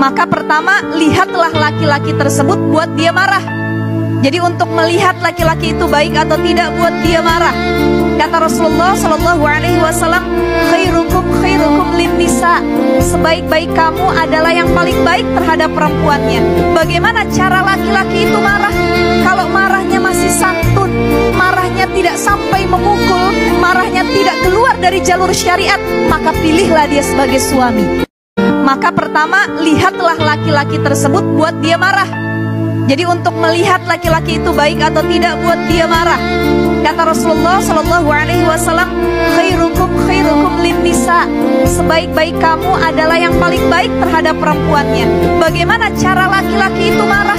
Maka pertama, lihatlah laki-laki tersebut buat dia marah. Jadi untuk melihat laki-laki itu baik atau tidak buat dia marah. Kata Rasulullah Shallallahu Alaihi Wasallam, khairukum linnisa. Sebaik-baik kamu adalah yang paling baik terhadap perempuannya. Bagaimana cara laki-laki itu marah? Kalau marahnya masih santun, marahnya tidak sampai memukul, marahnya tidak keluar dari jalur syariat, maka pilihlah dia sebagai suami. Maka pertama, lihatlah laki-laki tersebut buat dia marah. Jadi untuk melihat laki-laki itu baik atau tidak buat dia marah. Kata Rasulullah Shallallahu Alaihi Wasallam, khairukum linnisa. Sebaik-baik kamu adalah yang paling baik terhadap perempuannya. Bagaimana cara laki-laki itu marah?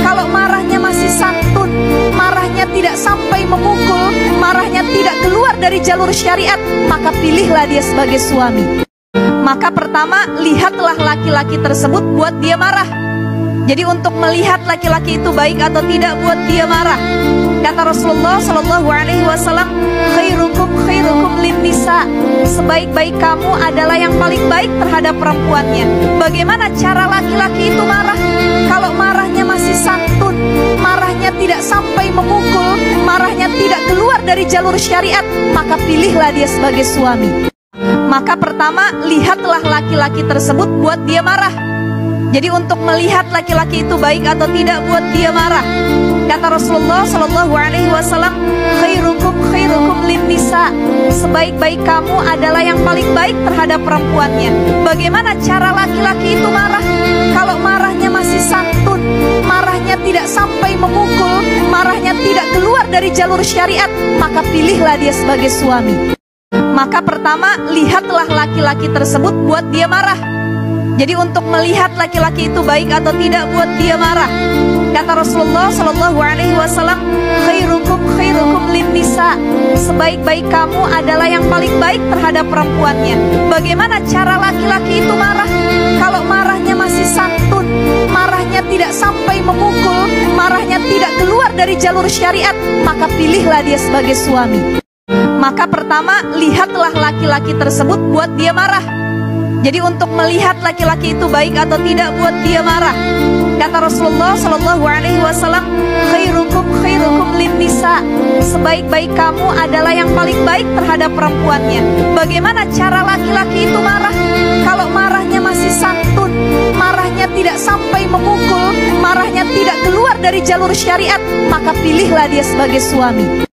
Kalau marahnya masih santun, marahnya tidak sampai memukul, marahnya tidak keluar dari jalur syariat, maka pilihlah dia sebagai suami. Maka pertama, lihatlah laki-laki tersebut buat dia marah. Jadi untuk melihat laki-laki itu baik atau tidak buat dia marah. Kata Rasulullah Shallallahu Alaihi Wasallam, khairukum linnisa. Sebaik-baik kamu adalah yang paling baik terhadap perempuannya. Bagaimana cara laki-laki itu marah? Kalau marahnya masih santun, marahnya tidak sampai memukul, marahnya tidak keluar dari jalur syariat, maka pilihlah dia sebagai suami. Maka pertama, lihatlah laki-laki tersebut buat dia marah. Jadi untuk melihat laki-laki itu baik atau tidak buat dia marah. Kata Rasulullah Shallallahu Alaihi Wasallam, khairukum linnisa. Sebaik-baik kamu adalah yang paling baik terhadap perempuannya. Bagaimana cara laki-laki itu marah? Kalau marahnya masih santun, marahnya tidak sampai memukul, marahnya tidak keluar dari jalur syariat, maka pilihlah dia sebagai suami. Maka pertama, lihatlah laki-laki tersebut buat dia marah. Jadi untuk melihat laki-laki itu baik atau tidak buat dia marah. Kata Rasulullah Shallallahu Alaihi Wasallam, khairukum linnisa. Sebaik-baik kamu adalah yang paling baik terhadap perempuannya. Bagaimana cara laki-laki itu marah? Kalau marahnya masih santun, marahnya tidak sampai memukul, marahnya tidak keluar dari jalur syariat, maka pilihlah dia sebagai suami. Maka pertama, lihatlah laki-laki tersebut buat dia marah. Jadi untuk melihat laki-laki itu baik atau tidak buat dia marah. Kata Rasulullah Shallallahu Alaihi Wasallam, khairukum linnisa. Sebaik-baik kamu adalah yang paling baik terhadap perempuannya. Bagaimana cara laki-laki itu marah? Kalau marahnya masih santun, marahnya tidak sampai memukul, marahnya tidak keluar dari jalur syariat, maka pilihlah dia sebagai suami.